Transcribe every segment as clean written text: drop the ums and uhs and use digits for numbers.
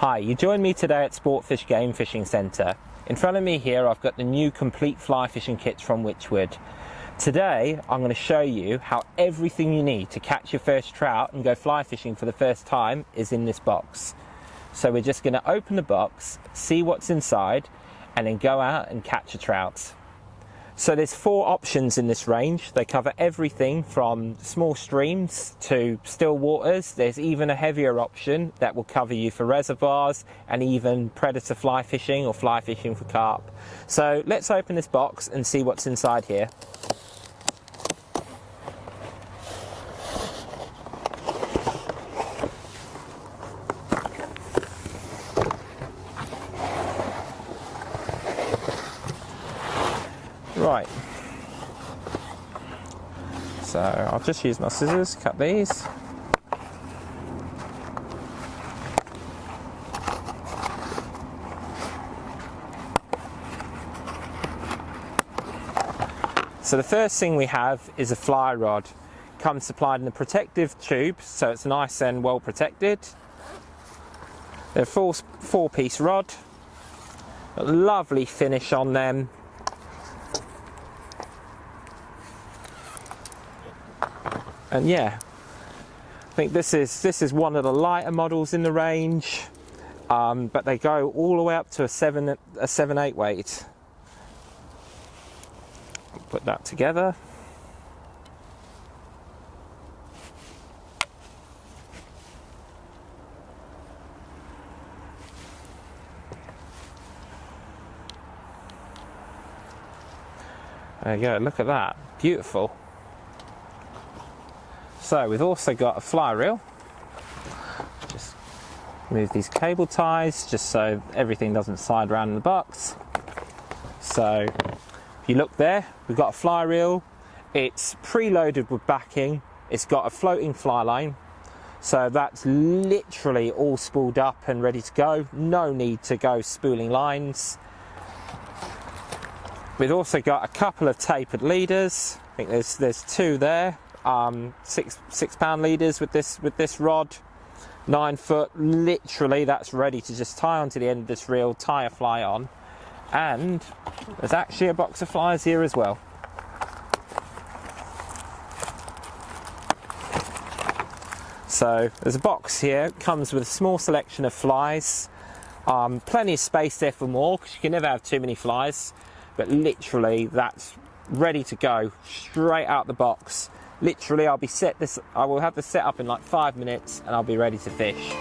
Hi, you join me today at Sportfish Game Fishing Centre. In front of me here I've got the new complete fly fishing kits from Wychwood. Today I'm going to show you how everything you need to catch your first trout and go fly fishing for the first time is in this box. So we're just going to open the box, see what's inside, and then go out and catch a trout. So there's 4 options in this range. They cover everything from small streams to still waters. There's even a heavier option that will cover you for reservoirs and even predator fly fishing or fly fishing for carp. So let's open this box and see what's inside here. Right, so I'll just use my scissors, cut these. So the first thing we have is a fly rod. Comes supplied in a protective tube, so it's nice and well protected. They're a full 4-piece rod, a lovely finish on them. And yeah, I think this is one of the lighter models in the range, but they go all the way up to a 7/8 weight. Put that together. There you go, look at that, beautiful. So we've also got a fly reel. Just move these cable ties just so everything doesn't slide around in the box. So if you look there, we've got a fly reel. It's preloaded with backing. It's got a floating fly line. So that's literally all spooled up and ready to go. No need to go spooling lines. We've also got a couple of tapered leaders. I think there's 2 there. 6-pound leaders with this rod, 9 foot. Literally, that's ready to just tie onto the end of this reel, tie a fly on, and there's actually a box of flies here as well. So there's a box here. Comes with a small selection of flies. Plenty of space there for more because you can never have too many flies. But literally, that's ready to go straight out the box. Literally, I will have this set up in like 5 minutes and I'll be ready to fish.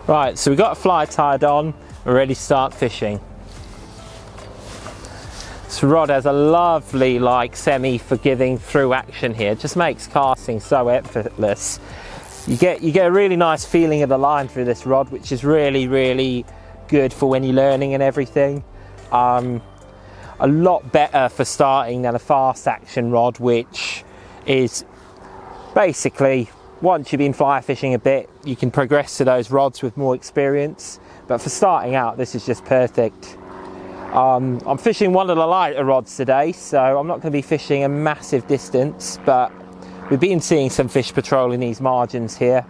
Right, so we've got a fly tied on, we're ready to start fishing. This rod has a lovely, like, semi-forgiving through action here. It just makes casting so effortless. You get a really nice feeling of the line through this rod, which is really, really good for when you're learning and everything. A lot better for starting than a fast action rod, which is basically, once you've been fly fishing a bit, you can progress to those rods with more experience. But for starting out, this is just perfect. I'm fishing one of the lighter rods today, so I'm not going to be fishing a massive distance, but we've been seeing some fish patrolling these margins here,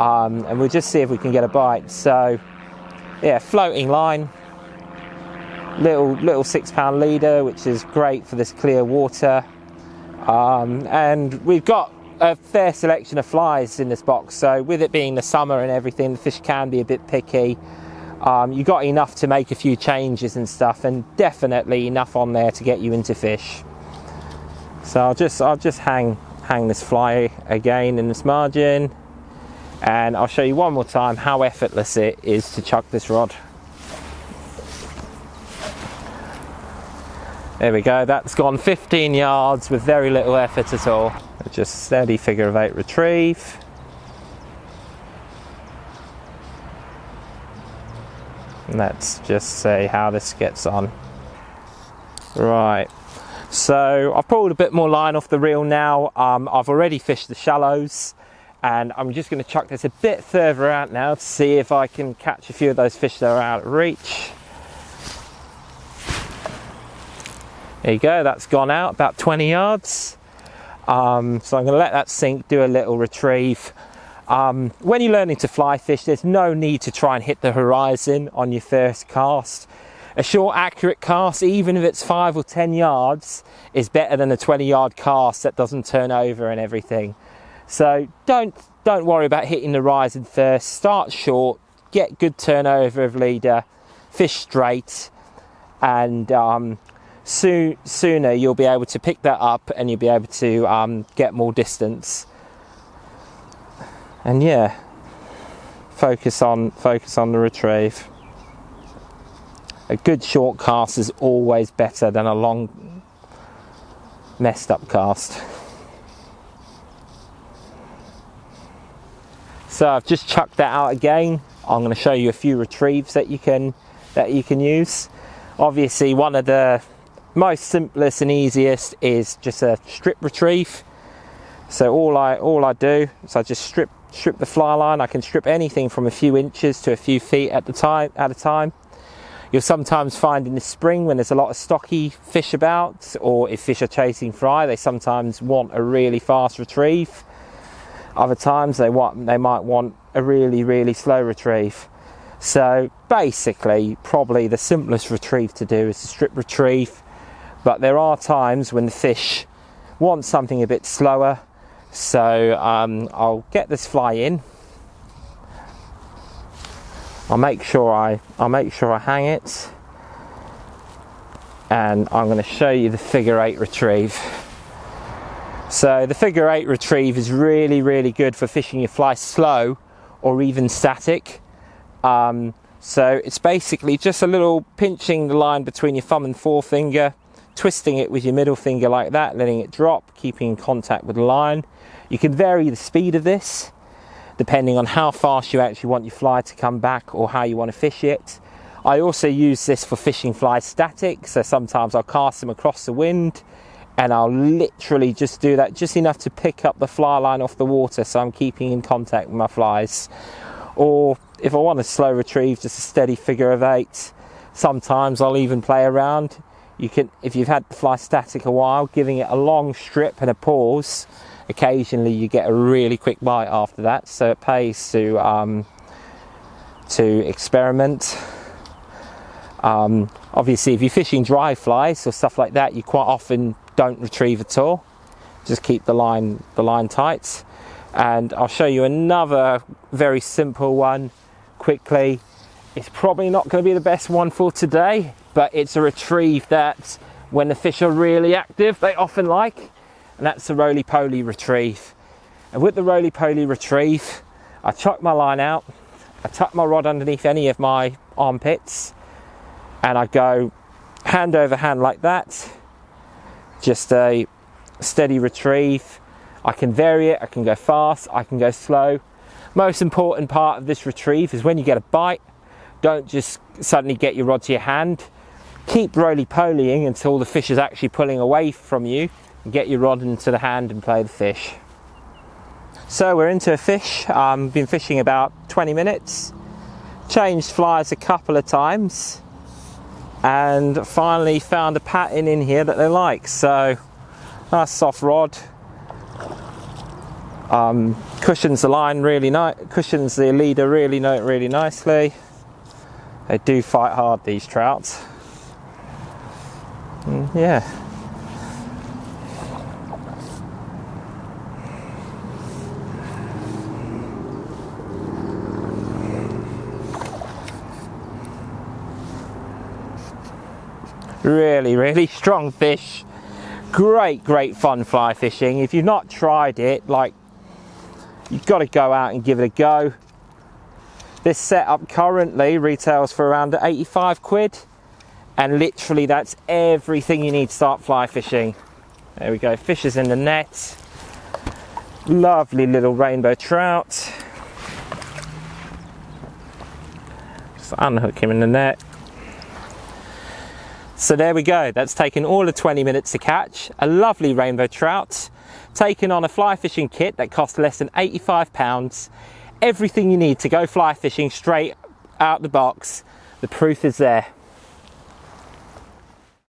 and we'll just see if we can get a bite. So yeah, floating line, little 6-pound leader, which is great for this clear water, and we've got a fair selection of flies in this box. So with it being the summer and everything, the fish can be a bit picky. You got enough to make a few changes and stuff, and definitely enough on there to get you into fish. So I'll just hang this fly again in this margin, and I'll show you one more time how effortless it is to chuck this rod. There we go, that's gone 15 yards with very little effort at all. Just steady figure of 8 retrieve. And let's just see how this gets on. Right, so I've pulled a bit more line off the reel now. I've already fished the shallows, and I'm just going to chuck this a bit further out now to see if I can catch a few of those fish that are out of reach. There you go, that's gone out about 20 yards. So I'm going to let that sink, do a little retrieve. When you're learning to fly fish, there's no need to try and hit the horizon on your first cast. A short, accurate cast, even if it's 5 or 10 yards, is better than a 20-yard cast that doesn't turn over and everything. So don't worry about hitting the horizon first. Start short, get good turnover of leader, fish straight, and sooner you'll be able to pick that up and you'll be able to get more distance. And yeah, focus on the retrieve. A good short cast is always better than a long messed up cast. So I've just chucked that out again. I'm going to show you a few retrieves that you can use. Obviously, one of the most simplest and easiest is just a strip retrieve. So all I do is I just strip the fly line. I can strip anything from a few inches to a few feet at a time. You'll sometimes find in the spring when there's a lot of stocky fish about, or if fish are chasing fry, they sometimes want a really fast retrieve. Other times they might want a really slow retrieve. So basically, probably the simplest retrieve to do is a strip retrieve. But there are times when the fish want something a bit slower. So I'll get this fly in. I'll make sure I hang it, and I'm going to show you the figure 8 retrieve. So the figure 8 retrieve is really good for fishing your fly slow or even static. So it's basically just a little pinching the line between your thumb and forefinger, twisting it with your middle finger like that, letting it drop, keeping in contact with the line. You can vary the speed of this depending on how fast you actually want your fly to come back or how you want to fish it. I also use this for fishing flies static, so sometimes I'll cast them across the wind and I'll literally just do that just enough to pick up the fly line off the water, so I'm keeping in contact with my flies. Or if I want a slow retrieve, just a steady figure of 8, sometimes I'll even play around. You can, if you've had the fly static a while, giving it a long strip and a pause, occasionally you get a really quick bite after that, so it pays to experiment. Obviously, if you're fishing dry flies or stuff like that, you quite often don't retrieve at all. Just keep the line tight. And I'll show you another very simple one quickly. It's probably not going to be the best one for today, but it's a retrieve that when the fish are really active, they often like. And that's the roly-poly retrieve. And with the roly-poly retrieve, I chuck my line out, I tuck my rod underneath any of my armpits, and I go hand over hand like that. Just a steady retrieve. I can vary it, I can go fast, I can go slow. Most important part of this retrieve is when you get a bite, don't just suddenly get your rod to your hand. Keep roly-polying until the fish is actually pulling away from you. Get your rod into the hand and play the fish. So we're into a fish. Been fishing about 20 minutes, changed flies a couple of times, and finally found a pattern in here that they like. So nice soft rod, cushions the line really nice, cushions the leader really nicely. They do fight hard, these trouts. Yeah. Really strong fish. Great fun fly fishing. If you've not tried it, like, you've got to go out and give it a go. This setup currently retails for around 85 quid, And literally that's everything you need to start fly fishing. There we go, fish is in the net. Lovely little rainbow trout. Just unhook him in the net. So there we go, that's taken all of 20 minutes to catch. A lovely rainbow trout, taken on a fly fishing kit that cost less than £85. Everything you need to go fly fishing straight out the box. The proof is there.